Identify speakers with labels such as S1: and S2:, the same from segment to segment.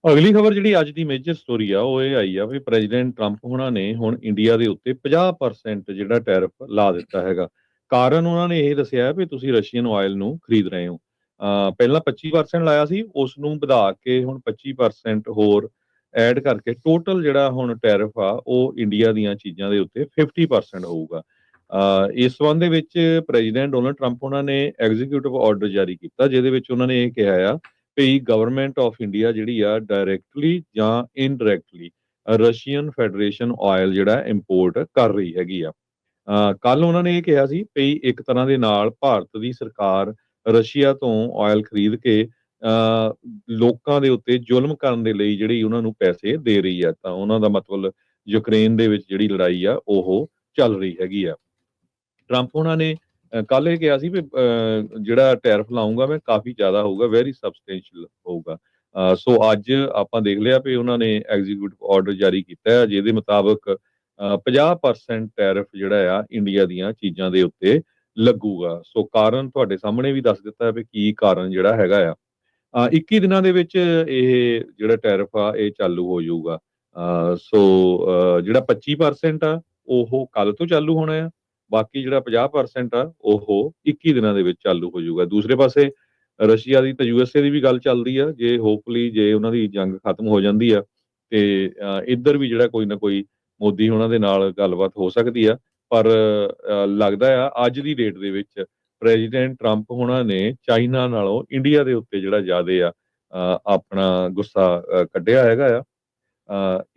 S1: ਅਗਲੀ ਖਬਰ ਜਿਹੜੀ ਅੱਜ ਦੀ ਮੇਜਰ ਸਟੋਰੀ ਆ ਉਹ ਇਹ ਆਈ ਆ ਵੀ ਪ੍ਰੈਜ਼ੀਡੈਂਟ ਟਰੰਪ ਹੋਣਾ ਨੇ ਹੁਣ ਇੰਡੀਆ ਦੇ ਉੱਤੇ 50% ਜਿਹੜਾ ਟੈਰਿਫ ਲਾ ਦਿੱਤਾ ਹੈਗਾ। ਕਾਰਨ ਉਹਨਾਂ ਨੇ ਇਹ ਦੱਸਿਆ ਵੀ ਤੁਸੀਂ ਰਸ਼ੀਅਨ ਆਇਲ ਨੂੰ ਖਰੀਦ ਰਹੇ ਹੋ। ਪਹਿਲਾਂ 25% ਲਾਇਆ ਸੀ, ਉਸ ਨੂੰ ਵਧਾ ਕੇ ਹੁਣ 25% ਹੋਰ ਐਡ ਕਰਕੇ ਟੋਟਲ ਜਿਹੜਾ ਹੁਣ ਟੈਰਿਫ ਆ ਉਹ ਇੰਡੀਆ ਦੀਆਂ ਚੀਜ਼ਾਂ ਦੇ ਉੱਤੇ 50% ਹੋਊਗਾ। ਇਸ ਸੰਬੰਧ ਦੇ ਵਿੱਚ ਪ੍ਰੈਜ਼ੀਡੈਂਟ ਡੋਨਲਡ ਟਰੰਪ ਉਹਨਾਂ ਨੇ ਐਗਜ਼ੀਕਿਊਟਿਵ ਆਰਡਰ ਜਾਰੀ ਕੀਤਾ, ਜਿਹਦੇ ਵਿੱਚ ਉਹਨਾਂ ਨੇ ਇਹ ਕਿਹਾ ਆ ਵੀ ਗਵਰਨਮੈਂਟ ਆਫ ਇੰਡੀਆ ਜਿਹੜੀ ਆ ਡਾਇਰੈਕਟਲੀ ਜਾਂ ਇਨਡਾਇਰੈਕਟਲੀ ਰਸ਼ੀਅਨ ਫੈਡਰੇਸ਼ਨ ਆਇਲ ਜਿਹੜਾ ਇੰਪੋਰਟ ਕਰ ਰਹੀ ਹੈਗੀ ਆ। ਕੱਲ ਉਹਨਾਂ ਨੇ ਇਹ ਕਿਹਾ ਸੀ ਵੀ ਇੱਕ ਤਰ੍ਹਾਂ ਦੇ ਨਾਲ ਭਾਰਤ ਦੀ ਸਰਕਾਰ ਰਸ਼ੀਆ ਤੋਂ ਆਇਲ ਖਰੀਦ ਕੇ ਲੋਕਾਂ ਦੇ ਉੱਤੇ ਜ਼ੁਲਮ ਕਰਨ ਦੇ ਲਈ ਜਿਹੜੀ ਉਹਨਾਂ ਨੂੰ ਪੈਸੇ ਦੇ ਰਹੀ ਆ। ਤਾਂ ਉਹਨਾਂ ਦਾ ਮਤਲਬ ਯੂਕਰੇਨ ਦੇ ਵਿੱਚ ਜਿਹੜੀ ਲੜਾਈ ਆ ਉਹ ਚੱਲ ਰਹੀ ਹੈਗੀ ਆ। ਟਰੰਪ ਉਹਨਾਂ ਨੇ ਕੱਲ ਇਹ ਕਿਹਾ ਸੀ ਵੀ ਜਿਹੜਾ ਟੈਰਿਫ ਲਾਉਂਗਾ ਮੈਂ ਕਾਫੀ ਜ਼ਿਆਦਾ ਹੋਊਗਾ, ਵੈਰੀ ਸਬਸਟੈਂਸ਼ੀਅਲ ਹੋਊਗਾ। ਸੋ ਅੱਜ ਆਪਾਂ ਦੇਖ ਲਿਆ ਵੀ ਉਹਨਾਂ ਨੇ ਐਗਜ਼ੀਕਿਊਟਿਵ ਆਰਡਰ ਜਾਰੀ ਕੀਤਾ ਹੈ, ਜਿਹਦੇ ਮੁਤਾਬਕ 50% ਟੈਰਿਫ ਜਿਹੜਾ ਆ ਇੰਡੀਆ ਦੀਆਂ ਚੀਜ਼ਾਂ ਦੇ ਉੱਤੇ ਲੱਗੂਗਾ। ਸੋ ਕਾਰਨ ਤੁਹਾਡੇ ਸਾਹਮਣੇ ਵੀ ਦੱਸ ਦਿੱਤਾ ਵੀ ਕੀ ਕਾਰਨ ਜਿਹੜਾ ਹੈਗਾ ਆ। 21 ਦਿਨਾਂ ਦੇ ਵਿੱਚ ਇਹ ਜਿਹੜਾ ਟੈਰਿਫ ਆ ਇਹ ਚਾਲੂ ਹੋ ਜਾਊਗਾ। ਸੋ ਜਿਹੜਾ 25% ਆ ਉਹ ਕੱਲ ਤੋਂ ਚਾਲੂ ਹੋਣਾ ਆ, ਬਾਕੀ ਜਿਹੜਾ 50% ਆ ਉਹ 21 ਦਿਨਾਂ ਦੇ ਵਿੱਚ ਚਾਲੂ ਹੋ ਜਾਊਗਾ। ਦੂਸਰੇ ਪਾਸੇ ਰਸ਼ੀਆ ਦੀ ਤੇ ਯੂਐਸਏ ਦੀ ਵੀ ਗੱਲ ਚੱਲਦੀ ਆ, ਜੇ ਹੋਪਫੁਲੀ ਜੇ ਉਹਨਾਂ ਦੀ ਜੰਗ ਖਤਮ ਹੋ ਜਾਂਦੀ ਆ ਤੇ ਇੱਧਰ ਵੀ ਜਿਹੜਾ ਕੋਈ ਨਾ ਕੋਈ ਮੋਦੀ ਉਹਨਾਂ ਦੇ ਨਾਲ ਗੱਲਬਾਤ ਹੋ ਸਕਦੀ ਆ। ਪਰ ਲੱਗਦਾ ਆ ਅੱਜ ਦੀ ਡੇਟ ਦੇ ਵਿੱਚ ਪ੍ਰੈਜ਼ੀਡੈਂਟ ਟਰੰਪ ਹੋਣਾ ਨੇ ਚਾਈਨਾ ਨਾਲੋਂ ਇੰਡੀਆ ਦੇ ਉੱਤੇ ਜਿਹੜਾ ਜ਼ਿਆਦੇ ਆ ਆਪਣਾ ਗੁੱਸਾ ਕੱਢਿਆ ਹੈਗਾ ਆ।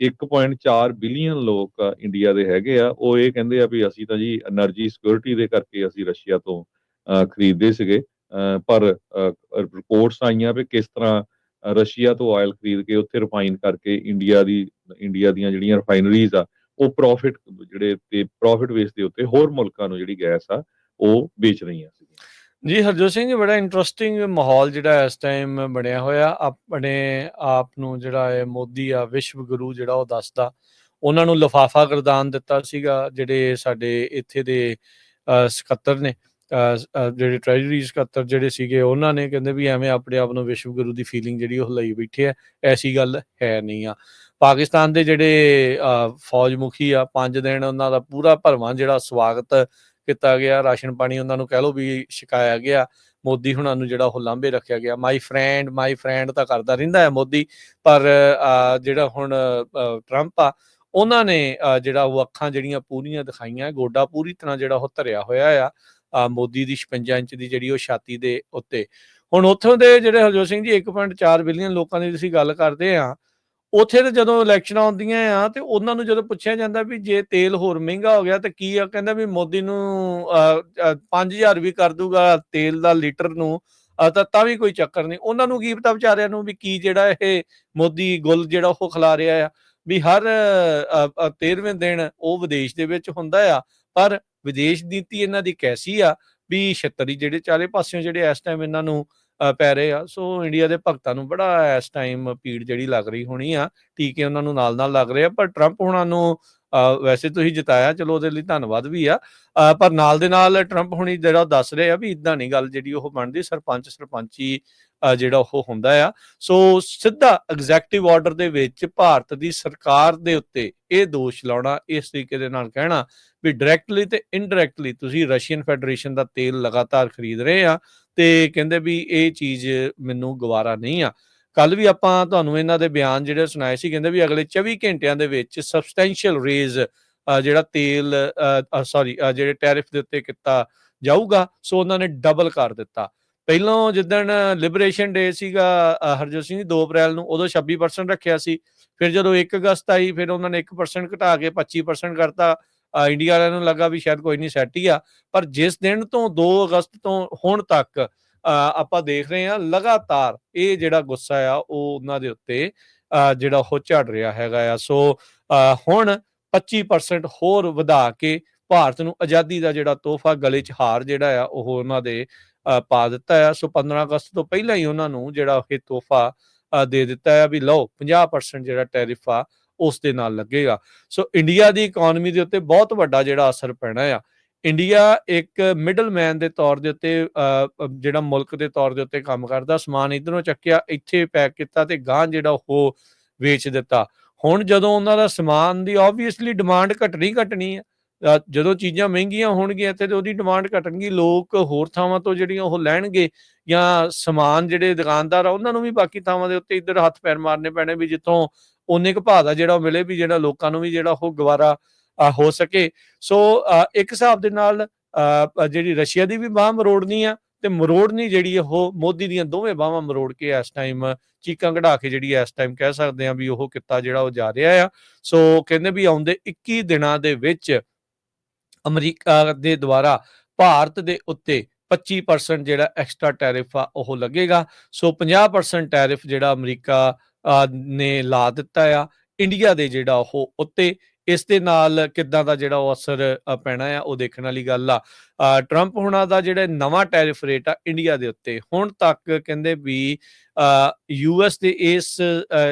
S1: 1.4 ਬਿਲੀਅਨ ਲੋਕ ਇੰਡੀਆ ਦੇ ਹੈਗੇ ਆ, ਉਹ ਇਹ ਕਹਿੰਦੇ ਆ ਵੀ ਅਸੀਂ ਤਾਂ ਜੀ એનર્ਜੀ ਸਿਕਿਉਰਿਟੀ ਦੇ ਕਰਕੇ ਅਸੀਂ ਰਸ਼ੀਆ ਤੋਂ ਖਰੀਦਦੇ ਸੀਗੇ। ਪਰ ਰਿਪੋਰਟਸ ਆਈਆਂ ਵੀ ਕਿਸ ਤਰ੍ਹਾਂ ਰਸ਼ੀਆ ਤੋਂ ਆਇਲ ਖਰੀਦ ਕੇ ਉੱਥੇ ਰਿਫਾਈਨ ਕਰਕੇ ਇੰਡੀਆ ਦੀਆਂ ਜਿਹੜੀਆਂ ਰਿਫਾਈਨਰੀਜ਼ ਆ ਉਹ ਪ੍ਰੋਫਿਟ ਬੇਸ ਦੇ ਉੱਤੇ ਹੋਰ ਮੁਲਕਾਂ ਨੂੰ ਜਿਹੜੀ ਗੈਸ ਆ ਉਹ ਵੇਚ ਰਹੀਆਂ ਸੀ।
S2: ਜੀ ਹਰਜੋਤ ਸਿੰਘ ਜੀ, ਬੜਾ ਇੰਟਰਸਟਿੰਗ ਮਾਹੌਲ ਜਿਹੜਾ ਇਸ ਟਾਈਮ ਬਣਿਆ ਹੋਇਆ। ਆਪਣੇ ਆਪ ਨੂੰ ਜਿਹੜਾ ਹੈ ਮੋਦੀ ਆ ਵਿਸ਼ਵ ਗੁਰੂ ਜਿਹੜਾ ਉਹ ਦੱਸਦਾ। ਉਹਨਾਂ ਨੂੰ ਲਿਫਾਫਾ ਗਰਦਾਨ ਦਿੱਤਾ ਸੀਗਾ ਜਿਹੜੇ ਸਾਡੇ ਇੱਥੇ ਦੇ ਸਕੱਤਰ ਨੇ, ਜਿਹੜੇ ਟ੍ਰੈਜਰੀ ਸਕੱਤਰ ਜਿਹੜੇ ਸੀਗੇ, ਉਹਨਾਂ ਨੇ ਕਹਿੰਦੇ ਵੀ ਐਵੇਂ ਆਪਣੇ ਆਪ ਨੂੰ ਵਿਸ਼ਵ ਗੁਰੂ ਦੀ ਫੀਲਿੰਗ ਜਿਹੜੀ ਉਹ ਲਈ ਬੈਠੇ ਆ। ਐਸੀ ਗੱਲ ਹੈ ਨਹੀਂ ਆ। ਪਾਕਿਸਤਾਨ ਦੇ ਜਿਹੜੇ ਫੌਜ ਮੁਖੀ ਆ, 5 ਦਿਨ ਉਹਨਾਂ ਦਾ ਪੂਰਾ ਭਰਵਾਂ ਜਿਹੜਾ ਸਵਾਗਤ ਕੀਤਾ ਗਿਆ, ਰਾਸ਼ਨ ਪਾਣੀ ਉਹਨਾਂ ਨੂੰ ਕਹਿ ਲਓ ਵੀ ਛਕਾਇਆ ਗਿਆ। ਮੋਦੀ ਹੁਣਾਂ ਨੂੰ ਜਿਹੜਾ ਉਹ ਲਾਂਭੇ ਰੱਖਿਆ ਗਿਆ। ਮਾਈ ਫਰੈਂਡ ਤਾਂ ਕਰਦਾ ਰਹਿੰਦਾ ਹੈ ਮੋਦੀ, ਪਰ ਜਿਹੜਾ ਹੁਣ ਟਰੰਪ ਆ ਉਹਨਾਂ ਨੇ ਜਿਹੜਾ ਉਹ ਅੱਖਾਂ ਜਿਹੜੀਆਂ ਪੂਰੀਆਂ ਦਿਖਾਈਆਂ, ਗੋਡਾ ਪੂਰੀ ਤਰ੍ਹਾਂ ਜਿਹੜਾ ਉਹ ਧਰਿਆ ਹੋਇਆ ਆ ਮੋਦੀ ਦੀ 56 ਇੰਚ ਦੀ ਜਿਹੜੀ ਉਹ ਛਾਤੀ ਦੇ ਉੱਤੇ। ਹੁਣ ਉੱਥੋਂ ਦੇ ਜਿਹੜੇ ਹਰਜੋਤ ਸਿੰਘ ਜੀ 1.4 ਬਿਲੀਅਨ ਲੋਕਾਂ ਦੀ ਤੁਸੀਂ ਗੱਲ ਕਰਦੇ ਆ, ਉੱਥੇ ਤੇ ਜਦੋਂ ਇਲੈਕਸ਼ਨਾਂ ਆਉਂਦੀਆਂ ਆ ਤੇ ਉਹਨਾਂ ਨੂੰ ਜਦੋਂ ਪੁੱਛਿਆ ਜਾਂਦਾ ਵੀ ਜੇ ਤੇਲ ਹੋਰ ਮਹਿੰਗਾ ਹੋ ਗਿਆ ਤੇ ਕੀ ਆ, ਕਹਿੰਦਾ ਵੀ ਮੋਦੀ ਨੂੰ 5000 ਵੀ ਕਰ ਦੂਗਾ ਤੇਲ ਦਾ ਲੀਟਰ ਨੂੰ ਤਾਂ ਵੀ ਕੋਈ ਚੱਕਰ ਨਹੀਂ। ਉਹਨਾਂ ਨੂੰ ਕੀ ਪਤਾ ਵਿਚਾਰਿਆਂ ਨੂੰ ਵੀ ਕੀ ਜਿਹੜਾ ਇਹ ਮੋਦੀ ਗੁੱਲ ਜਿਹੜਾ ਉਹ ਖਿਲਾ ਰਿਹਾ ਆ ਵੀ ਹਰ 13ਵੇਂ ਦਿਨ ਉਹ ਵਿਦੇਸ਼ ਦੇ ਵਿੱਚ ਹੁੰਦਾ ਆ। ਪਰ ਵਿਦੇਸ਼ ਨੀਤੀ ਇਹਨਾਂ ਦੀ ਕੈਸੀ ਆ ਵੀ ਛਿੱਤਰ ਜਿਹੜੇ ਚਾਰੇ ਪਾਸਿਓਂ ਜਿਹੜੇ ਇਸ ਟਾਈਮ ਇਹਨਾਂ ਨੂੰ ਪੈ ਰਹੇ ਆ। ਸੋ ਇੰਡੀਆ ਦੇ ਭਗਤਾਂ ਨੂੰ ਬੜਾ ਇਸ ਟਾਈਮ ਭੀੜ ਜਿਹੜੀ ਲੱਗ ਰਹੀ ਹੋਣੀ ਆ, ਟੀਕੇ ਉਹਨਾਂ ਨੂੰ ਨਾਲ ਲੱਗ ਰਹੇ ਆ। ਪਰ ਟਰੰਪ ਹੁਣਾਂ ਨੂੰ ਵੈਸੇ ਤੁਸੀਂ ਜਿਤਾਇਆ, ਚਲੋ ਉਹਦੇ ਲਈ ਧੰਨਵਾਦ ਵੀ ਆ। ਪਰ ਨਾਲ ਦੇ ਨਾਲ ਟਰੰਪ ਹੁਣੀ ਜਿਹੜਾ ਦੱਸ ਰਹੇ ਆ ਵੀ ਇਦਾਂ ਨਹੀਂ ਗੱਲ ਜਿਹੜੀ ਉਹ ਬਣਦੀ, ਸਰਪੰਚੀ ਜਿਹੜਾ ਉਹ ਹੁੰਦਾ ਆ। ਸੋ ਸਿੱਧਾ ਐਗਜ਼ੈਕਟਿਵ ਆਰਡਰ ਦੇ ਵਿੱਚ ਭਾਰਤ ਦੀ ਸਰਕਾਰ ਦੇ ਉੱਤੇ ਇਹ ਦੋਸ਼ ਲਾਉਣਾ, ਇਸ ਤਰੀਕੇ ਦੇ ਨਾਲ ਕਹਿਣਾ ਵੀ ਡਾਇਰੈਕਟਲੀ ਤੇ ਇਨਡਾਇਰੈਕਟਲੀ ਤੁਸੀਂ ਰਸ਼ੀਅਨ ਫੈਡਰੇਸ਼ਨ ਦਾ ਤੇਲ ਲਗਾਤਾਰ ਖਰੀਦ ਰਹੇ ਆ ਤੇ ਕਹਿੰਦੇ ਵੀ ਇਹ ਚੀਜ਼ ਮੈਨੂੰ ਗਵਾਰਾ ਨਹੀਂ ਆ। ਕੱਲ ਵੀ ਆਪਾਂ ਤੁਹਾਨੂੰ ਇਹਨਾਂ ਦੇ ਬਿਆਨ ਜਿਹੜੇ ਸੁਣਾਏ ਸੀ, ਕਹਿੰਦੇ ਵੀ ਅਗਲੇ 24 ਘੰਟਿਆਂ ਦੇ ਵਿੱਚ ਸਬਸਟੈਂਸ਼ੀਅਲ ਰੇਜ਼ ਜਿਹੜਾ ਤੇਲ ਜਿਹੜੇ ਟੈਰਿਫ ਦੇ ਉੱਤੇ ਕੀਤਾ ਜਾਊਗਾ। ਸੋ ਉਹਨਾਂ ਨੇ ਡਬਲ ਕਰ ਦਿੱਤਾ। ਪਹਿਲਾਂ ਜਿੱਦਣ ਲਿਬਰੇਸ਼ਨ ਡੇ ਸੀਗਾ ਹਰਜੋਤ ਸਿੰਘ 2 ਅਪ੍ਰੈਲ ਨੂੰ, ਉਦੋਂ 26% ਰੱਖਿਆ ਸੀ। ਫਿਰ ਜਦੋਂ 1 ਅਗਸਤ ਆਈ ਫਿਰ ਉਹਨਾਂ ਨੇ 1% ਘਟਾ ਕੇ 25% ਕਰਤਾ। ਇੰਡੀਆ ਵਾਲਿਆਂ ਨੂੰ ਲੱਗਾ ਵੀ ਸ਼ਾਇਦ ਕੋਈ ਨਹੀਂ ਸੈੱਟ ਹੀ ਆ। ਪਰ ਜਿਸ ਦਿਨ ਤੋਂ 2 ਅਗਸਤ ਤੋਂ ਹੁਣ ਤੱਕ ਆਪਾਂ ਦੇਖ ਰਹੇ ਹਾਂ ਲਗਾਤਾਰ ਇਹ ਜਿਹੜਾ ਗੁੱਸਾ ਆ ਉਹ ਉਹਨਾਂ ਦੇ ਉੱਤੇ ਜਿਹੜਾ ਉਹ ਝੜ ਰਿਹਾ ਹੈਗਾ ਆ। ਸੋ ਹੁਣ 25% ਹੋਰ ਵਧਾ ਕੇ ਭਾਰਤ ਨੂੰ ਆਜ਼ਾਦੀ ਦਾ ਜਿਹੜਾ ਤੋਹਫਾ ਗਲੇ 'ਚ ਹਾਰ ਜਿਹੜਾ ਆ ਉਹ ਉਹਨਾਂ ਦੇ ਪਾ ਦਿੱਤਾ ਆ। ਸੋ 15 ਅਗਸਤ ਤੋਂ ਪਹਿਲਾਂ ਹੀ ਉਹਨਾਂ ਨੂੰ ਜਿਹੜਾ ਇਹ ਤੋਹਫਾ ਦੇ ਦਿੱਤਾ ਆ ਵੀ ਲਓ 50% ਜਿਹੜਾ ਟੈਰਿਫ ਆ ਉਸ ਦੇ ਨਾਲ ਲੱਗੇਗਾ। ਸੋ ਇੰਡੀਆ ਦੀ ਇਕਨੋਮੀ ਦੇ ਉੱਤੇ ਬਹੁਤ ਵੱਡਾ ਜਿਹੜਾ ਅਸਰ ਪੈਣਾ ਆ। ਇੰਡੀਆ ਇੱਕ ਮਿਡਲਮੈਨ ਦੇ ਤੌਰ ਦੇ ਉੱਤੇ ਜਿਹੜਾ ਮੁਲਕ ਦੇ ਤੌਰ ਦੇ ਉੱਤੇ ਕੰਮ ਕਰਦਾ, ਸਮਾਨ ਇੱਧਰੋਂ ਚੱਕਿਆ, ਇੱਥੇ ਪੈਕ ਕੀਤਾ ਤੇ ਗਾਂਹ ਜਿਹੜਾ ਉਹ ਵੇਚ ਦਿੱਤਾ। ਹੁਣ ਜਦੋਂ ਉਹਨਾਂ ਦਾ ਸਮਾਨ ਦੀ ਆਬਵੀਅਸਲੀ ਡਿਮਾਂਡ ਘਟਣੀ ਹੈ, ਜਦੋਂ ਚੀਜ਼ਾਂ ਮਹਿੰਗੀਆਂ ਹੋਣਗੀਆਂ ਇੱਥੇ ਤੇ ਉਹਦੀ ਡਿਮਾਂਡ ਘਟਣਗੀ, ਲੋਕ ਹੋਰ ਥਾਵਾਂ ਤੋਂ ਜਿਹੜੀਆਂ ਉਹ ਲੈਣਗੇ, ਜਾਂ ਸਮਾਨ ਜਿਹੜੇ ਦੁਕਾਨਦਾਰ ਆ ਉਹਨਾਂ ਨੂੰ ਵੀ ਬਾਕੀ ਥਾਵਾਂ ਦੇ ਉੱਤੇ ਇੱਧਰ ਹੱਥ ਪੈਰ ਮਾਰਨੇ ਪੈਣੇ ਵੀ ਜਿੱਥੋਂ ਓਨੇ ਕੁ ਭਾਅ ਦਾ ਜਿਹੜਾ ਉਹ ਮਿਲੇ, ਵੀ ਜਿਹੜਾ ਲੋਕਾਂ ਨੂੰ ਵੀ ਜਿਹੜਾ ਉਹ ਗਵਾਰਾ ਹੋ ਸਕੇ। ਸੋ ਇੱਕ ਹਿਸਾਬ ਦੇ ਨਾਲ ਜਿਹੜੀ ਰਸ਼ੀਆ ਦੀ ਵੀ ਬਾਂਹ ਮਰੋੜਨੀ ਆ, ਤੇ ਮਰੋੜਨੀ ਜਿਹੜੀ ਉਹ ਮੋਦੀ ਦੀਆਂ ਦੋਵੇਂ ਬਾਹਾਂ ਮਰੋੜ ਕੇ ਇਸ ਟਾਈਮ ਚੀਕਾਂ ਕਢਾ ਕੇ ਜਿਹੜੀ ਇਸ ਟਾਈਮ ਕਹਿ ਸਕਦੇ ਆ ਵੀ ਉਹ ਕਿੱਤਾ ਜਿਹੜਾ ਉਹ ਜਾ ਰਿਹਾ ਆ। ਸੋ ਕਹਿੰਦੇ ਵੀ ਆਉਂਦੇ 21 ਦਿਨਾਂ ਦੇ ਵਿੱਚ ਅਮਰੀਕਾ ਦੇ ਦੁਆਰਾ ਭਾਰਤ ਦੇ ਉੱਤੇ 25% ਜਿਹੜਾ ਐਕਸਟਰਾ ਟੈਰਿਫ ਆ ਉਹ ਲੱਗੇਗਾ। ਸੋ 50% ਟੈਰਿਫ ਜਿਹੜਾ ਅਮਰੀਕਾ ਨੇ ਲਾ ਦਿੱਤਾ ਆ ਇੰਡੀਆ ਦੇ ਜਿਹੜਾ ਉਹ ਉੱਤੇ। ਇਸ ਦੇ ਨਾਲ ਕਿੱਦਾਂ ਦਾ ਜਿਹੜਾ ਉਹ ਅਸਰ ਪੈਣਾ ਆ ਉਹ ਦੇਖਣ ਵਾਲੀ ਗੱਲ ਆ। ਟਰੰਪ ਹੁਣਾਂ ਦਾ ਜਿਹੜਾ ਨਵਾਂ ਟੈਰਿਫ ਰੇਟ ਆ ਇੰਡੀਆ ਦੇ ਉੱਤੇ ਹੁਣ ਤੱਕ ਕਹਿੰਦੇ ਵੀ US ਦੇ ਇਸ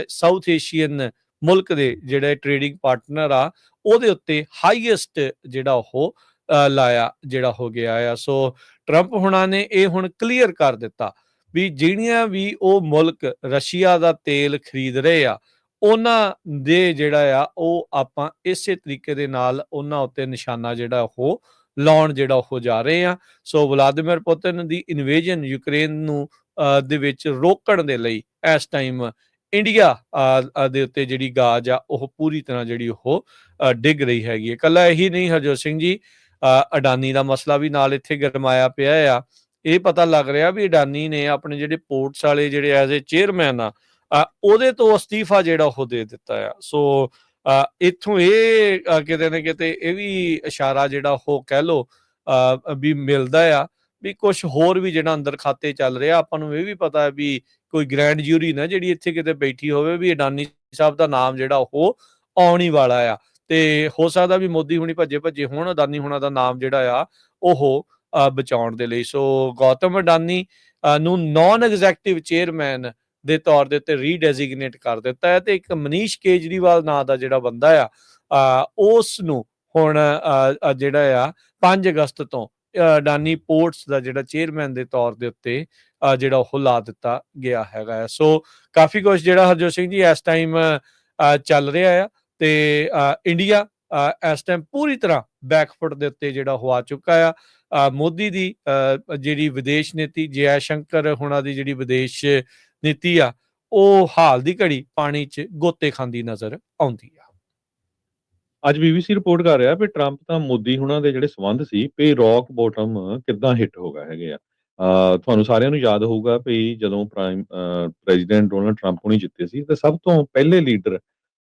S2: ਸਾਊਥ ਏਸ਼ੀਅਨ ਮੁਲਕ ਦੇ ਜਿਹੜੇ ਟ੍ਰੇਡਿੰਗ ਪਾਰਟਨਰ ਆ ਉਹਦੇ ਉੱਤੇ ਹਾਈਐਸਟ ਜਿਹੜਾ ਉਹ ਲਾਇਆ ਜਿਹੜਾ ਹੋ ਗਿਆ ਆ। ਸੋ ਟਰੰਪ ਹੁਣਾਂ ਨੇ ਇਹ ਹੁਣ ਕਲੀਅਰ ਕਰ ਦਿੱਤਾ ਵੀ ਜਿਹੜੀਆਂ ਵੀ ਉਹ ਮੁਲਕ ਰਸ਼ੀਆ ਦਾ ਤੇਲ ਖਰੀਦ ਰਹੇ ਆ ਉਹਨਾਂ ਦੇ ਜਿਹੜਾ ਆ ਉਹ ਆਪਾਂ ਇਸੇ ਤਰੀਕੇ ਦੇ ਨਾਲ ਉਹਨਾਂ ਉੱਤੇ ਨਿਸ਼ਾਨਾ ਜਿਹੜਾ ਉਹ ਲਾਉਣ ਜਿਹੜਾ ਉਹ ਜਾ ਰਹੇ ਆ। ਸੋ ਵਲਾਦੀਮੀਰ ਪੁਤਿਨ ਦੀ ਇਨਵੇਜਨ ਯੂਕਰੇਨ ਨੂੰ ਦੇ ਵਿੱਚ ਰੋਕਣ ਦੇ ਲਈ ਇਸ ਟਾਈਮ ਇੰਡੀਆ ਦੇ ਉੱਤੇ ਜਿਹੜੀ ਗਾਜ ਆ ਉਹ ਪੂਰੀ ਤਰ੍ਹਾਂ ਜਿਹੜੀ ਉਹ ਡਿੱਗ ਰਹੀ ਹੈਗੀ ਹੈ। ਇਕੱਲਾ ਇਹੀ ਨਹੀਂ ਹਰਜੋਤ ਸਿੰਘ ਜੀ, ਅਡਾਨੀ ਦਾ ਮਸਲਾ ਵੀ ਨਾਲ ਇੱਥੇ ਗਰਮਾਇਆ ਪਿਆ ਆ। ਇਹ ਪਤਾ ਲੱਗ ਰਿਹਾ ਵੀ ਅਡਾਨੀ ਨੇ ਆਪਣੇ ਜਿਹੜੇ ਪੋਰਟਸ ਵਾਲੇ ਜਿਹੜੇ ਐਜ਼ ਏ ਚੇਅਰਮੈਨ ਆ ਉਹਦੇ ਤੋਂ ਅਸਤੀਫਾ ਜਿਹੜਾ ਉਹ ਦੇ ਦਿੱਤਾ ਆ। ਸੋ ਇੱਥੋਂ ਇਹ ਕਿਤੇ ਨਾ ਕਿਤੇ ਇਹ ਵੀ ਇਸ਼ਾਰਾ ਜਿਹੜਾ ਉਹ ਕਹਿ ਲਓ ਵੀ ਮਿਲਦਾ ਆ ਵੀ ਕੁਝ ਹੋਰ ਵੀ ਜਿਹੜਾ ਅੰਦਰ ਖਾਤੇ ਚੱਲ ਰਿਹਾ। ਆਪਾਂ ਨੂੰ ਇਹ ਵੀ ਪਤਾ ਹੈ ਵੀ ਕੋਈ ਗ੍ਰੈਂਡ ਜੂਰੀ ਨਾ ਜਿਹੜੀ ਇੱਥੇ ਕਿਤੇ ਬੈਠੀ ਹੋਵੇ ਵੀ ਅਡਾਨੀ ਸਾਹਿਬ ਦਾ ਨਾਮ ਜਿਹੜਾ ਉਹ ਆਉਣ ਹੀ ਵਾਲਾ ਆ, ਤੇ ਹੋ ਸਕਦਾ ਵੀ ਮੋਦੀ ਹੁਣੀ ਭੱਜੇ ਹੋਣ ਅਡਾਨੀ ਹੁਣਾਂ ਦਾ ਨਾਮ ਜਿਹੜਾ ਆ ਉਹ ਬਚਾਉਣ ਦੇ ਲਈ। ਸੋ ਗੌਤਮ ਅਡਾਨੀ ਨੂੰ ਨਾਨ ਐਗਜ਼ੈਕਟਿਵ ਚੇਅਰਮੈਨ ਦੇ ਤੌਰ ਦੇ ਉੱਤੇ ਰੀਡੈਜ਼ਿਗਨੇਟ ਕਰ ਦਿੱਤਾ ਹੈ, ਤੇ ਇੱਕ ਮਨੀਸ਼ ਕੇਜਰੀਵਾਲ ਨਾਂ ਦਾ ਜਿਹੜਾ ਬੰਦਾ ਆ ਉਸ ਨੂੰ ਹੁਣ ਜਿਹੜਾ ਆ 5 ਅਗਸਤ ਤੋਂ ਅਡਾਨੀ ਪੋਰਟਸ ਦਾ ਜਿਹੜਾ ਚੇਅਰਮੈਨ ਦੇ ਤੌਰ ਦੇ ਉੱਤੇ ਜਿਹੜਾ ਉਹ ਲਾ ਦਿੱਤਾ ਗਿਆ ਹੈਗਾ। ਸੋ ਕਾਫੀ ਕੁਝ ਜਿਹੜਾ ਹਰਜੋਤ ਸਿੰਘ ਜੀ ਇਸ ਟਾਈਮ ਚੱਲ ਰਿਹਾ ਆ, ਤੇ ਇੰਡੀਆ ਇਸ ਟਾਈਮ ਪੂਰੀ ਤਰ੍ਹਾਂ ਬੈਕਫੁੱਟ ਦੇ ਉੱਤੇ ਜਿਹੜਾ ਉਹ ਆ ਚੁੱਕਾ ਆ। ਮੋਦੀ ਦੀ ਜਿਹੜੀ ਵਿਦੇਸ਼ ਨੀਤੀ, ਜੈ ਸ਼ੰਕਰ ਹੁਣਾਂ ਦੀ ਜਿਹੜੀ ਵਿਦੇਸ਼ ਨੀਤੀ ਆ ਉਹ ਹਾਲ ਦੀ ਘੜੀ ਪਾਣੀ 'ਚ ਗੋਤੇ ਖਾਂਦੀ ਨਜ਼ਰ ਆਉਂਦੀ ਆ।
S1: ਅੱਜ BBC ਰਿਪੋਰਟ ਕਰ ਰਿਹਾ ਵੀ ਟਰੰਪ ਤਾਂ ਮੋਦੀ ਹੁਣਾਂ ਦੇ ਜਿਹੜੇ ਸੰਬੰਧ ਸੀ ਵੀ ਰੌਕ ਬੋਟਮ ਕਿੱਦਾਂ ਹਿੱਟ ਹੋ ਗਏ ਹੈਗੇ ਆ। ਤੁਹਾਨੂੰ ਸਾਰਿਆਂ ਨੂੰ ਯਾਦ ਹੋਊਗਾ ਵੀ ਜਦੋਂ ਪ੍ਰੈਜ਼ੀਡੈਂਟ ਡੋਨਲਡ ਟਰੰਪ ਹੁਣੀ ਜਿੱਤੇ ਸੀ ਤੇ ਸਭ ਤੋਂ ਪਹਿਲੇ ਲੀਡਰ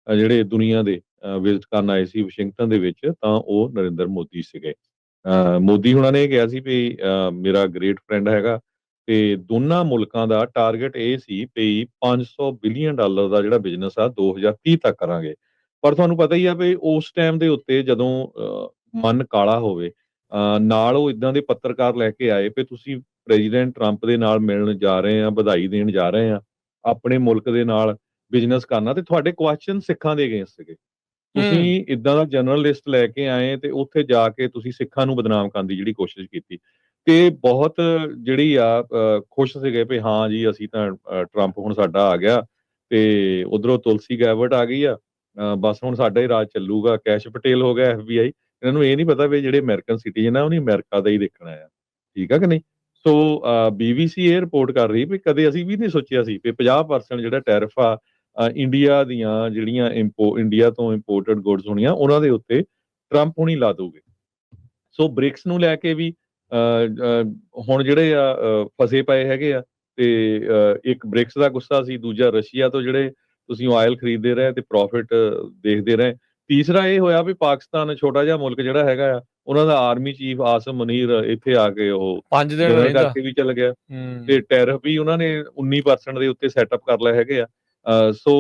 S1: ਜਿਹੜੇ ਦੁਨੀਆ ਦੇ ਵਿਜ਼ਿਟ ਕਰਨ ਆਏ ਸੀ ਵਾਸ਼ਿੰਗਟਨ ਦੇ ਵਿੱਚ, ਤਾਂ ਉਹ ਨਰਿੰਦਰ ਮੋਦੀ ਸੀਗੇ। ਮੋਦੀ ਹੁਣਾਂ ਨੇ ਇਹ ਕਿਹਾ ਸੀ ਵੀ ਮੇਰਾ ਗ੍ਰੇਟ ਫਰੈਂਡ ਹੈਗਾ, ਤੇ ਦੋਨਾਂ ਮੁਲਕਾਂ ਦਾ ਟਾਰਗੇਟ ਇਹ ਸੀ ਵੀ $500 ਬਿਲੀਅਨ ਦਾ ਜਿਹੜਾ ਬਿਜ਼ਨਸ ਆ 2030 ਤੱਕ ਕਰਾਂਗੇ। ਪਰ ਤੁਹਾਨੂੰ ਪਤਾ ਹੀ ਆ ਵੀ ਉਸ ਟਾਈਮ ਦੇ ਉੱਤੇ ਜਦੋਂ ਮਨ ਕਾਲਾ ਹੋਵੇ, ਨਾਲ ਉਹ ਇਦਾਂ ਦੇ ਪੱਤਰਕਾਰ ਲੈ ਕੇ ਆਏ ਵੀ ਤੁਸੀਂ ਪ੍ਰੈਜ਼ੀਡੈਂਟ ਟਰੰਪ ਦੇ ਨਾਲ ਮਿਲਣ ਜਾ ਰਹੇ ਆ, ਵਧਾਈ ਦੇਣ ਜਾ ਰਹੇ ਆ, ਆਪਣੇ ਮੁਲਕ ਦੇ ਨਾਲ ਬਿਜ਼ਨਸ ਕਰਨਾ, ਤੇ ਤੁਹਾਡੇ ਕੁਐਸਚਨ ਸਿੱਖਾਂ ਦੇ ਅਗੇਂਸਟ ਸੀਗੇ। ਤੁਸੀਂ ਇਦਾਂ ਦਾ ਜਰਨਲਿਸਟ ਲੈ ਕੇ ਆਏ ਤੇ ਉੱਥੇ ਜਾ ਕੇ ਤੁਸੀਂ ਸਿੱਖਾਂ ਨੂੰ ਬਦਨਾਮ ਕਰਨ ਦੀ ਜਿਹੜੀ ਕੋਸ਼ਿਸ਼ ਕੀਤੀ, ਤੇ ਬਹੁਤ ਜਿਹੜੀ ਆ ਖੁਸ਼ ਸੀਗੇ ਵੀ ਹਾਂ ਜੀ ਅਸੀਂ ਤਾਂ ਟਰੰਪ ਹੁਣ ਸਾਡਾ ਆ ਗਿਆ, ਤੇ ਉਧਰੋਂ ਤੁਲਸੀ ਗੈਬਟ ਆ ਗਈ ਆ, ਬਸ ਹੁਣ ਸਾਡਾ ਹੀ ਰਾਜ ਚੱਲੂਗਾ। ਕੈਸ਼ ਪਟੇਲ ਹੋ ਗਿਆ FBI। ਇਹਨਾਂ ਨੂੰ ਇਹ ਨਹੀਂ ਪਤਾ ਵੀ ਜਿਹੜੇ ਅਮਰੀਕਨ ਸਿਟੀਜ਼ਨ ਆ ਉਹਨੇ ਅਮਰੀਕਾ ਦਾ ਹੀ ਦੇਖਣਾ ਆ, ਠੀਕ ਆ ਕਿ ਨਹੀਂ। ਸੋ BBC ਇਹ ਰਿਪੋਰਟ ਕਰ ਰਹੀ ਵੀ ਕਦੇ ਅਸੀਂ ਵੀ ਨਹੀਂ ਸੋਚਿਆ ਸੀ ਵੀ 50% ਜਿਹੜਾ ਟੈਰਿਫ ਆ ਇੰਡੀਆ ਦੀਆਂ ਜਿਹੜੀਆਂ ਇੰਡੀਆ ਤੋਂ ਇੰਪੋਰਟਡ ਗੁੱਡਸ ਹੋਣੀਆਂ ਉਹਨਾਂ ਦੇ ਉੱਤੇ ਟਰੰਪ ਹੁਣੀ ਲਾ ਦੂਗੇ। ਸੋ ਬ੍ਰਿਕਸ ਨੂੰ ਲੈ ਕੇ ਵੀ ਹੁਣ ਜਿਹੜੇ ਆ ਫਸੇ ਪਏ ਹੈਗੇ ਆ, ਤੇ ਇੱਕ ਬ੍ਰਿਕਸ ਦਾ ਗੁੱਸਾ ਸੀ, ਦੂਜਾ ਰਸ਼ੀਆ ਤੋਂ ਜਿਹੜੇ ਤੁਸੀਂ ਆਇਲ ਖਰੀਦਦੇ ਰਹੇ ਤੇ ਪ੍ਰੋਫਿਟ ਦੇਖਦੇ ਰਹੇ, ਤੀਸਰਾ ਇਹ ਹੋਇਆ ਵੀ ਪਾਕਿਸਤਾਨ ਛੋਟਾ ਜਿਹਾ ਮੁਲਕ ਜਿਹੜਾ ਹੈਗਾ ਆ ਉਹਨਾਂ ਦਾ ਆਰਮੀ ਚੀਫ ਆਸਮ ਮਨੀਰ ਇੱਥੇ ਆ ਕੇ ਉਹ
S2: 5 ਦਿਨ ਰਹਿੰਦਾ
S1: ਕਰਕੇ ਵੀ ਚੱਲ ਗਿਆ, ਤੇ ਟੈਰਿਫ ਵੀ ਉਹਨਾਂ ਨੇ 19% ਦੇ ਉੱਤੇ ਸੈਟਅਪ ਕਰ ਲਏ ਹੈਗੇ ਆ। ਸੋ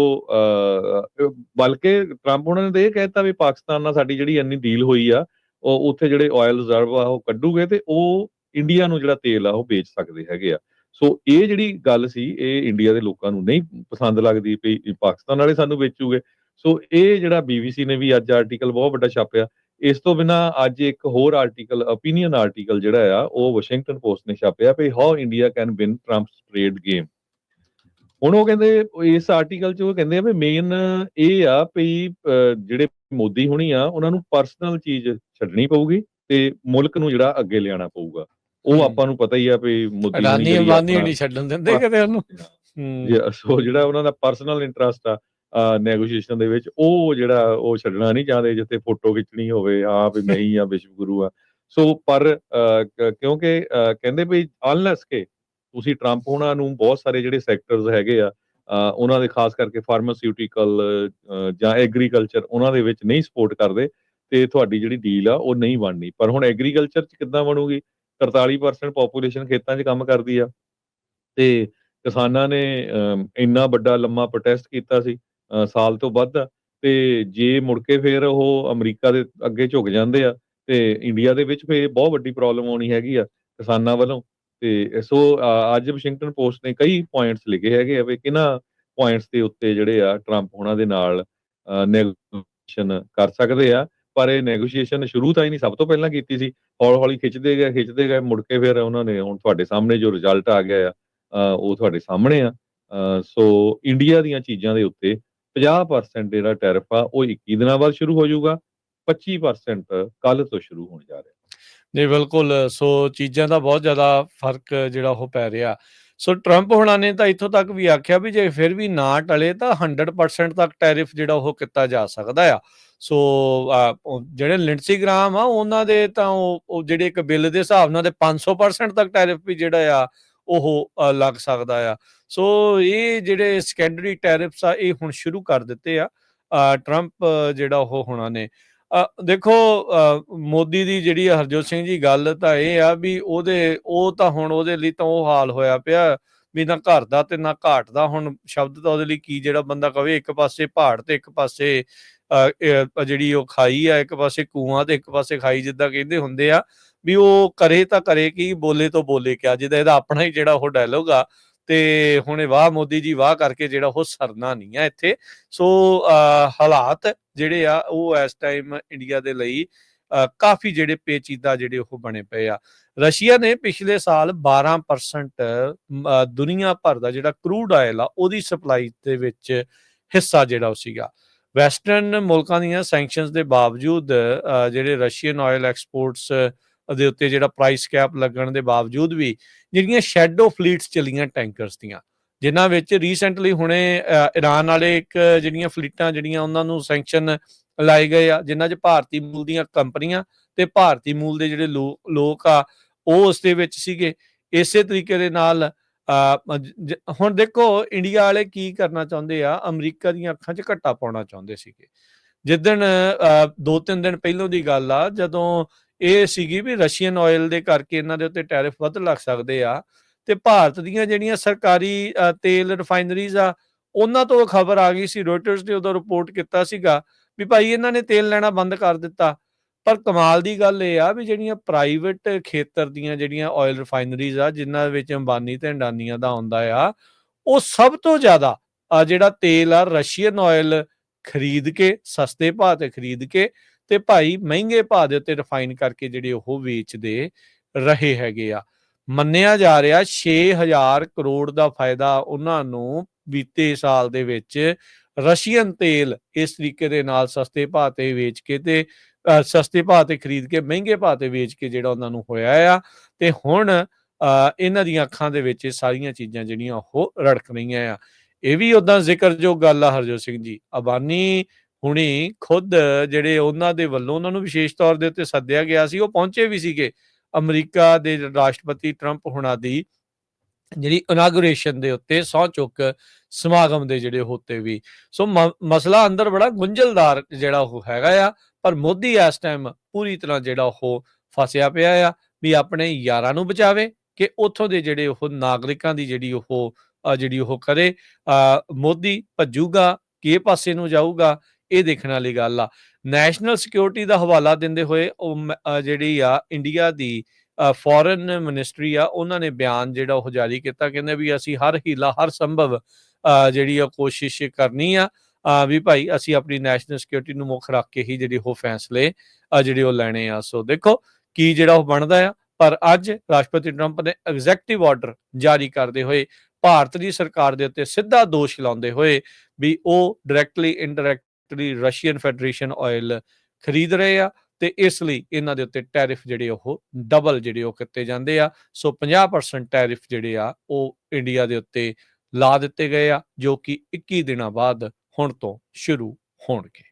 S1: ਬਲਕਿ ਟਰੰਪ ਉਹਨਾਂ ਨੇ ਤਾਂ ਇਹ ਕਹਿਤਾ ਵੀ ਪਾਕਿਸਤਾਨ ਨਾਲ ਸਾਡੀ ਜਿਹੜੀ ਇੰਨੀ ਡੀਲ ਹੋਈ ਆ ਉਹ ਉੱਥੇ ਜਿਹੜੇ ਆਇਲ ਰਿਜ਼ਰਵ ਆ ਉਹ ਕੱਢੂਗੇ ਤੇ ਉਹ ਇੰਡੀਆ ਨੂੰ ਜਿਹੜਾ ਤੇਲ ਆ ਉਹ ਵੇਚ ਸਕਦੇ ਹੈਗੇ ਆ। ਸੋ ਇਹ ਜਿਹੜੀ ਗੱਲ ਸੀ ਇਹ ਇੰਡੀਆ ਦੇ ਲੋਕਾਂ ਨੂੰ ਨਹੀਂ ਪਸੰਦ ਲੱਗਦੀ ਵੀ ਪਾਕਿਸਤਾਨ ਵਾਲੇ ਸਾਨੂੰ ਵੇਚੂਗੇ। ਸੋ ਇਹ ਜਿਹੜਾ BBC ਨੇ ਵੀ ਅੱਜ ਆਰਟੀਕਲ ਬਹੁਤ ਵੱਡਾ ਛਾਪਿਆ, ਇਸ ਤੋਂ ਬਿਨਾਂ ਅੱਜ ਇੱਕ ਹੋਰ ਆਰਟੀਕਲ, ਓਪੀਨੀਅਨ ਆਰਟੀਕਲ ਜਿਹੜਾ ਆ, ਉਹ ਵਾਸ਼ਿੰਗਟਨ ਪੋਸਟ ਨੇ ਛਾਪਿਆ ਵੀ how India can win Trump's trade game. ਹੁਣ ਉਹ ਕਹਿੰਦੇ, ਇਸ ਆਰਟੀਕਲ 'ਚ ਉਹ ਕਹਿੰਦੇ ਆ ਵੀ ਮੇਨ ਇਹ ਆ ਵੀ ਜਿਹੜੇ ਮੋਦੀ ਹੁਣੀ ਆ, ਉਹਨਾਂ ਨੂੰ ਪਰਸਨਲ ਚੀਜ਼ ਛੱਡਣੀ ਪਊਗੀ ਤੇ ਮੁਲਕ ਨੂੰ ਜਿਹੜਾ ਅੱਗੇ ਲਿਆਉਣਾ ਪਊਗਾ। ਉਹ ਆਪਾਂ ਨੂੰ ਪਤਾ ਹੀ ਆ ਵੀ ਮੋਦੀ ਹੁਣੀ
S2: ਅਡਾਨੀ
S1: ਜਿਹੜੀ
S2: ਅੰਬਾਨੀ
S1: ਆਪਣਾ
S2: ਨਹੀਂ ਛੱਡਣ ਦਿੰਦੇ ਕਦੇ ਉਹਨੂੰ।
S1: ਸੋ ਜਿਹੜਾ ਉਹਨਾਂ ਦਾ ਪਰਸਨਲ ਇੰਟਰਸਟ ਆ ਨੈਗੋਸ਼ੀਏਸ਼ਨ ਦੇ ਵਿੱਚ, ਉਹ ਜਿਹੜਾ ਉਹ ਛੱਡਣਾ ਨਹੀਂ ਚਾਹੁੰਦੇ, ਜਿੱਥੇ ਫੋਟੋ ਖਿੱਚਣੀ ਹੋਵੇ ਵੀ ਮੈਂ ਹੀ ਆ ਵਿਸ਼ਵ ਗੁਰੂ ਆ। ਸੋ ਪਰ ਕਿਉਂਕਿ ਕਹਿੰਦੇ ਵੀ ਅਨਲੈਸ ਕਿ ਤੁਸੀਂ ਟਰੰਪ ਉਹਨਾਂ ਨੂੰ ਬਹੁਤ ਸਾਰੇ ਜਿਹੜੇ ਸੈਕਟਰਸ ਹੈਗੇ ਆ, ਉਹਨਾਂ ਦੇ ਖਾਸ ਕਰਕੇ ਫਾਰਮਾਸਿਊਟੀਕਲ ਜਾਂ ਐਗਰੀਕਲਚਰ, ਉਹਨਾਂ ਦੇ ਵਿੱਚ ਨਹੀਂ ਸਪੋਰਟ ਕਰਦੇ ਤੇ ਤੁਹਾਡੀ ਜਿਹੜੀ ਡੀਲ ਆ ਉਹ ਨਹੀਂ ਬਣਨੀ। ਪਰ ਹੁਣ ਐਗਰੀਕਲਚਰ 'ਚ ਕਿੱਦਾਂ ਬਣੂਗੀ? 43% ਪੋਪੂਲੇਸ਼ਨ ਖੇਤਾਂ 'ਚ ਕੰਮ ਕਰਦੀ ਆ ਤੇ ਕਿਸਾਨਾਂ ਨੇ ਇੰਨਾ ਵੱਡਾ ਲੰਮਾ ਪ੍ਰੋਟੈਸਟ ਕੀਤਾ ਸੀ ਸਾਲ ਤੋਂ ਵੱਧ, ਤੇ ਜੇ ਮੁੜ ਕੇ ਫਿਰ ਉਹ ਅਮਰੀਕਾ ਦੇ ਅੱਗੇ ਝੁਕ ਜਾਂਦੇ ਆ ਤੇ ਇੰਡੀਆ ਦੇ ਵਿੱਚ ਫਿਰ ਬਹੁਤ ਵੱਡੀ ਪ੍ਰੋਬਲਮ ਆਉਣੀ ਹੈਗੀ ਆ ਕਿਸਾਨਾਂ ਵੱਲੋਂ। ਤੇ ਸੋ ਅੱਜ ਵਾਸ਼ਿੰਗਟਨ ਪੋਸਟ ਨੇ ਕਈ ਪੁਆਇੰਟਸ ਲਿਖੇ ਹੈਗੇ ਆ ਵੀ ਕਿਹਨਾਂ ਪੁਆਇੰਟਸ ਦੇ ਉੱਤੇ ਜਿਹੜੇ ਆ ਟਰੰਪ ਉਹਨਾਂ ਦੇ ਨਾਲ ਨੈਗੋਸ਼ੀਏਸ਼ਨ ਕਰ ਸਕਦੇ ਆ। ਪਰ ਇਹ ਨੈਗੋਸ਼ੀਏਸ਼ਨ ਸ਼ੁਰੂ ਤਾਂ ਹੀ ਨਹੀਂ, ਸਭ ਤੋਂ ਪਹਿਲਾਂ ਕੀਤੀ ਸੀ। ਹੌਲੀ-ਹੌਲੀ ਖਿੱਚਦੇ ਗਏ, ਮੁੜ ਕੇ ਫਿਰ ਉਹਨਾਂ ਨੇ ਹੁਣ ਤੁਹਾਡੇ ਸਾਹਮਣੇ ਜੋ ਰਿਜ਼ਲਟ ਆ ਗਿਆ ਆ, ਉਹ ਤੁਹਾਡੇ ਸਾਹਮਣੇ ਆ। ਸੋ ਇੰਡੀਆ ਦੀਆਂ ਚੀਜ਼ਾਂ ਦੇ ਉੱਤੇ 50% ਜਿਹੜਾ ਟੈਰਿਫ ਆ ਉਹ 21 ਦਿਨਾਂ ਬਾਅਦ ਸ਼ੁਰੂ ਹੋ ਜਾਊਗਾ, 25% ਕੱਲ ਤੋਂ ਸ਼ੁਰੂ ਹੋਣ ਜਾ ਰਿਹਾ।
S2: ਜੀ ਬਿਲਕੁਲ। ਸੋ ਚੀਜ਼ਾਂ ਦਾ ਬਹੁਤ ਜ਼ਿਆਦਾ ਫਰਕ ਜਿਹੜਾ ਉਹ ਪੈ ਰਿਹਾ। ਸੋ ਟਰੰਪ ਹੋਣਾ ਨੇ ਤਾਂ ਇੱਥੋਂ ਤੱਕ ਵੀ ਆਖਿਆ ਵੀ ਜੇ ਫਿਰ ਵੀ ਨਾ ਟਲੇ ਤਾਂ 100% ਤੱਕ ਟੈਰਿਫ ਜਿਹੜਾ ਉਹ ਕੀਤਾ ਜਾ ਸਕਦਾ ਆ। ਸੋ ਜਿਹੜੇ ਲਿੰਡਸੀ ਗ੍ਰਾਮ ਆ ਉਹਨਾਂ ਦੇ ਤਾਂ ਉਹ ਜਿਹੜੇ ਇੱਕ ਬਿੱਲ ਦੇ ਹਿਸਾਬ ਨਾਲ 500% ਤੱਕ ਟੈਰਿਫ ਵੀ ਜਿਹੜਾ ਆ ਉਹ ਲੱਗ ਸਕਦਾ ਆ। ਸੋ ਇਹ ਜਿਹੜੇ ਸੈਕੰਡਰੀ ਟੈਰਿਫਸ ਆ ਇਹ ਹੁਣ ਸ਼ੁਰੂ ਕਰ ਦਿੱਤੇ ਆ ਟਰੰਪ ਜਿਹੜਾ ਉਹ ਹੋਣਾ ਨੇ। ਦੇਖੋ ਮੋਦੀ ਦੀ ਜਿਹੜੀ ਹਰਜੋਤ ਸਿੰਘ ਜੀ ਗੱਲ ਤਾਂ ਇਹ ਆ ਵੀ ਉਹ ਤਾਂ ਹੁਣ ਉਹਦੇ ਲਈ ਤਾਂ ਉਹ ਹਾਲ ਹੋਇਆ ਪਿਆ ਵੀ ਨਾ ਘਰ ਦਾ ਤੇ ਨਾ ਘਾਟ ਦਾ। ਹੁਣ ਸ਼ਬਦ ਤਾਂ ਉਹਦੇ ਲਈ ਕੀ ਜਿਹੜਾ ਬੰਦਾ ਕਵੇ, ਇੱਕ ਪਾਸੇ ਪਹਾੜ ਤੇ ਇੱਕ ਪਾਸੇ ਜਿਹੜੀ ਉਹ ਖਾਈ ਆ, ਇੱਕ ਪਾਸੇ ਕੂਆਂ ਤੇ ਇੱਕ ਪਾਸੇ ਖਾਈ, ਜਿੱਦਾਂ ਕਹਿੰਦੇ ਹੁੰਦੇ ਆ ਵੀ ਉਹ ਕਰੇ ਤਾਂ ਕਰੇ ਕੀ, ਬੋਲੇ ਤੋਂ ਬੋਲੇ ਕਿਆ, ਜਿੱਦਾਂ ਇਹਦਾ ਆਪਣਾ ਹੀ ਜਿਹੜਾ ਉਹ ਡਾਇਲੋਗ ਆ। ਤੇ ਹੁਣ ਵਾਹ ਮੋਦੀ ਜੀ ਵਾਹ ਕਰਕੇ ਜਿਹੜਾ ਉਹ ਸਰਨਾ ਨਹੀਂ ਆ ਇੱਥੇ। ਸੋ ਹਾਲਾਤ ਜਿਹੜੇ ਆ ਉਹ ਇਸ ਟਾਈਮ ਇੰਡੀਆ ਦੇ ਲਈ ਕਾਫੀ ਜਿਹੜੇ ਪੇਚੀਦਾ ਜਿਹੜੇ ਉਹ ਬਣੇ ਪਏ ਆ। ਰਸ਼ੀਆ ਨੇ ਪਿਛਲੇ ਸਾਲ 12% ਦੁਨੀਆ ਭਰ ਦਾ ਜਿਹੜਾ ਕਰੂਡ ਆਇਲ ਆ ਉਹਦੀ ਸਪਲਾਈ ਦੇ ਵਿੱਚ ਹਿੱਸਾ ਜਿਹੜਾ ਉਹ ਸੀਗਾ। ਵੈਸਟਰਨ ਮੁਲਕਾਂ ਦੀਆਂ ਸੈਂਕਸ਼ਨਸ ਦੇ ਬਾਵਜੂਦ ਜਿਹੜੇ ਰਸ਼ੀਅਨ ਆਇਲ ਐਕਸਪੋਰਟਸ ਦੇ ਉੱਤੇ ਜਿਹੜਾ ਪ੍ਰਾਈਸ ਕੈਪ ਲੱਗਣ ਦੇ ਬਾਵਜੂਦ ਵੀ ਜਿਹੜੀਆਂ ਸ਼ੈਡੋ ਫਲੀਟਸ ਚੱਲੀਆਂ ਟੈਂਕਰਸ ਦੀਆਂ, ਜਿਨ੍ਹਾਂ ਵਿੱਚ ਰੀਸੈਂਟਲੀ ਹੁਣੇ ਇਰਾਨ ਵਾਲੇ ਇੱਕ ਜਿਹੜੀਆਂ ਫਲੀਟਾਂ ਜਿਹੜੀਆਂ ਉਹਨਾਂ ਨੂੰ ਸੈਂਕਸ਼ਨ ਲਾਏ ਗਏ ਆ, ਜਿਨ੍ਹਾਂ 'ਚ ਭਾਰਤੀ ਮੂਲ ਦੀਆਂ ਕੰਪਨੀਆਂ ਤੇ ਭਾਰਤੀ ਮੂਲ ਦੇ ਜਿਹੜੇ ਲੋਕ ਆ ਉਹ ਉਸ ਦੇ ਵਿੱਚ ਸੀਗੇ। ਇਸੇ ਤਰੀਕੇ ਦੇ ਨਾਲ ਹੁਣ ਦੇਖੋ ਇੰਡੀਆ ਵਾਲੇ ਕੀ ਕਰਨਾ ਚਾਹੁੰਦੇ ਆ, ਅਮਰੀਕਾ ਦੀਆਂ ਅੱਖਾਂ 'ਚ ਘੱਟਾ ਪਾਉਣਾ ਚਾਹੁੰਦੇ ਸੀਗੇ। ਜਿੱਦਣ 2-3 ਦਿਨ ਪਹਿਲੋਂ ਦੀ ਗੱਲ ਆ, ਜਦੋਂ ਇਹ ਸੀਗੀ ਵੀ ਰਸ਼ੀਅਨ ਆਇਲ ਦੇ ਕਰਕੇ ਇਹਨਾਂ ਦੇ ਉੱਤੇ ਟੈਰਿਫ ਵੱਧ ਲੱਗ ਸਕਦੇ ਆ, ਤੇ ਭਾਰਤ ਦੀਆਂ ਜਿਹੜੀਆਂ ਸਰਕਾਰੀ ਤੇਲ ਰਿਫਾਈਨਰੀਜ਼ ਆ ਉਹਨਾਂ ਤੋਂ ਖਬਰ ਆ ਗਈ ਸੀ, ਰੋਇਟਰਸ ਨੇ ਉਦੋਂ ਰਿਪੋਰਟ ਕੀਤਾ ਸੀਗਾ ਵੀ ਭਾਈ ਇਹਨਾਂ ਨੇ ਤੇਲ ਲੈਣਾ ਬੰਦ ਕਰ ਦਿੱਤਾ। ਪਰ ਕਮਾਲ ਦੀ ਗੱਲ ਇਹ ਆ ਵੀ ਜਿਹੜੀਆਂ ਪ੍ਰਾਈਵੇਟ ਖੇਤਰ ਦੀਆਂ ਜਿਹੜੀਆਂ ਆਇਲ ਰਿਫਾਈਨਰੀਜ਼ ਆ, ਜਿਨ੍ਹਾਂ ਵਿੱਚ ਅੰਬਾਨੀ ਤੇ ਅਡਾਨੀਆਂ ਦਾ ਆਉਂਦਾ ਆ, ਉਹ ਸਭ ਤੋਂ ਜ਼ਿਆਦਾ ਜਿਹੜਾ ਤੇਲ ਆ ਰਸ਼ੀਅਨ ਆਇਲ ਖਰੀਦ ਕੇ, ਸਸਤੇ ਭਾਅ ਤੇ ਖਰੀਦ ਕੇ ਤੇ ਭਾਈ ਮਹਿੰਗੇ ਭਾਅ ਦੇ ਉੱਤੇ ਰਿਫਾਈਨ ਕਰਕੇ ਜਿਹੜੇ ਉਹ ਵੇਚਦੇ ਰਹੇ ਹੈਗੇ ਆ। ਮੰਨਿਆ ਜਾ ਰਿਹਾ 6000 ਕਰੋੜ ਦਾ ਫਾਇਦਾ ਉਹਨਾਂ ਨੂੰ ਬੀਤੇ ਸਾਲ ਦੇ ਵਿੱਚ ਰਸ਼ੀਅਨ ਤੇਲ ਇਸ ਤਰੀਕੇ ਦੇ ਨਾਲ ਸਸਤੇ ਭਾਅ ਤੇ ਵੇਚ ਕੇ ਤੇ ਸਸਤੇ ਭਾਅ ਤੇ ਖਰੀਦ ਕੇ ਮਹਿੰਗੇ ਭਾਅ ਤੇ ਵੇਚ ਕੇ ਜਿਹੜਾ ਉਹਨਾਂ ਨੂੰ ਹੋਇਆ ਆ। ਤੇ ਹੁਣ ਇਹਨਾਂ ਦੀਆਂ ਅੱਖਾਂ ਦੇ ਵਿੱਚ ਇਹ ਸਾਰੀਆਂ ਚੀਜ਼ਾਂ ਜਿਹੜੀਆਂ ਉਹ ਰੜਕ ਰਹੀਆਂ ਆ। ਇਹ ਵੀ ਉਦਾਂ ਜ਼ਿਕਰਯੋਗ ਗੱਲ ਆ ਹਰਜੋਤ ਸਿੰਘ ਜੀ, ਅਬਾਨੀ ਹੁਣੀ ਖੁਦ ਜਿਹੜੇ ਉਹਨਾਂ ਦੇ ਵੱਲੋਂ ਉਹਨਾਂ ਨੂੰ ਵਿਸ਼ੇਸ਼ ਤੌਰ ਦੇ ਉੱਤੇ ਸੱਦਿਆ ਗਿਆ ਸੀ, ਉਹ ਪਹੁੰਚੇ ਵੀ ਸੀਗੇ ਅਮਰੀਕਾ ਦੇ ਰਾਸ਼ਟਰਪਤੀ ਟਰੰਪ ਹੁਣਾਂ ਦੀ ਜਿਹੜੀ ਇਨਾਗੂਰੇਸ਼ਨ ਦੇ ਉੱਤੇ, ਸਹੁੰ ਚੁੱਕ ਸਮਾਗਮ ਦੇ ਜਿਹੜੇ ਹੋਤੇ ਵੀ। ਸੋ ਮਸਲਾ ਅੰਦਰ ਬੜਾ ਗੁੰਝਲਦਾਰ ਜਿਹੜਾ ਉਹ ਹੈਗਾ ਆ। ਪਰ ਮੋਦੀ ਇਸ ਟਾਈਮ ਪੂਰੀ ਤਰ੍ਹਾਂ ਜਿਹੜਾ ਉਹ ਫਸਿਆ ਪਿਆ ਆ ਵੀ ਆਪਣੇ ਯਾਰਾਂ ਨੂੰ ਬਚਾਵੇ ਕਿ ਉੱਥੋਂ ਦੇ ਜਿਹੜੇ ਉਹ ਨਾਗਰਿਕਾਂ ਦੀ ਜਿਹੜੀ ਉਹ ਕਰੇ। ਮੋਦੀ ਭੱਜੂਗਾ ਕਿ ਪਾਸੇ ਨੂੰ ਜਾਊਗਾ, ਇਹ ਦੇਖਣ ਵਾਲੀ ਗੱਲ ਆ। ਨੈਸ਼ਨਲ ਸਿਕਿਉਰਿਟੀ ਦਾ ਹਵਾਲਾ ਦਿੰਦੇ ਹੋਏ ਜਿਹੜੀ ਆ ਇੰਡੀਆ ਦੀ ਫੋਰਨ ਮਿਨਿਸਟਰੀ ਆ, ਉਹਨਾਂ ਨੇ ਬਿਆਨ ਜਿਹੜਾ ਉਹ ਜਾਰੀ ਕੀਤਾ। ਕਹਿੰਦੇ ਵੀ ਅਸੀਂ ਹਰ ਹੀਲਾ ਹਰ ਸੰਭਵ ਜਿਹੜੀ ਆ ਕੋਸ਼ਿਸ਼ ਕਰਨੀ ਆ ਵੀ ਭਾਈ ਅਸੀਂ ਆਪਣੀ ਨੈਸ਼ਨਲ ਸਿਕਿਉਰਿਟੀ ਨੂੰ ਮੁੱਖ ਰੱਖ ਕੇ ਹੀ ਜਿਹੜੇ ਉਹ ਫੈਸਲੇ ਜਿਹੜੇ ਉਹ ਲੈਣੇ ਆ। ਸੋ ਦੇਖੋ ਕੀ ਜਿਹੜਾ ਉਹ ਬਣਦਾ ਆ। ਪਰ ਅੱਜ ਰਾਸ਼ਟਰਪਤੀ ਟਰੰਪ ਨੇ ਐਗਜ਼ੈਕਟਿਵ ਆਰਡਰ ਜਾਰੀ ਕਰਦੇ ਹੋਏ ਭਾਰਤ ਦੀ ਸਰਕਾਰ ਦੇ ਉੱਤੇ ਸਿੱਧਾ ਦੋਸ਼ ਲਾਉਂਦੇ ਹੋਏ ਵੀ ਉਹ directly indirectly Russian federation oil ਖਰੀਦ ਰਹੇ ਆ ਤੇ ਇਸ ਲਈ ਇਹਨਾਂ ਦੇ ਉੱਤੇ ਟੈਰਿਫ ਜਿਹੜੇ ਉਹ ਡਬਲ ਜਿਹੜੇ ਉਹ ਕੀਤੇ ਜਾਂਦੇ ਆ। ਸੋ 50% ਟੈਰਿਫ ਜਿਹੜੇ ਆ ਉਹ ਇੰਡੀਆ ਦੇ ਉੱਤੇ ਲਾ ਦਿੱਤੇ ਗਏ ਆ, ਜੋ ਕਿ 21 ਦਿਨਾਂ ਬਾਅਦ ਹੁਣ ਤੋਂ ਸ਼ੁਰੂ ਹੋਣਗੇ।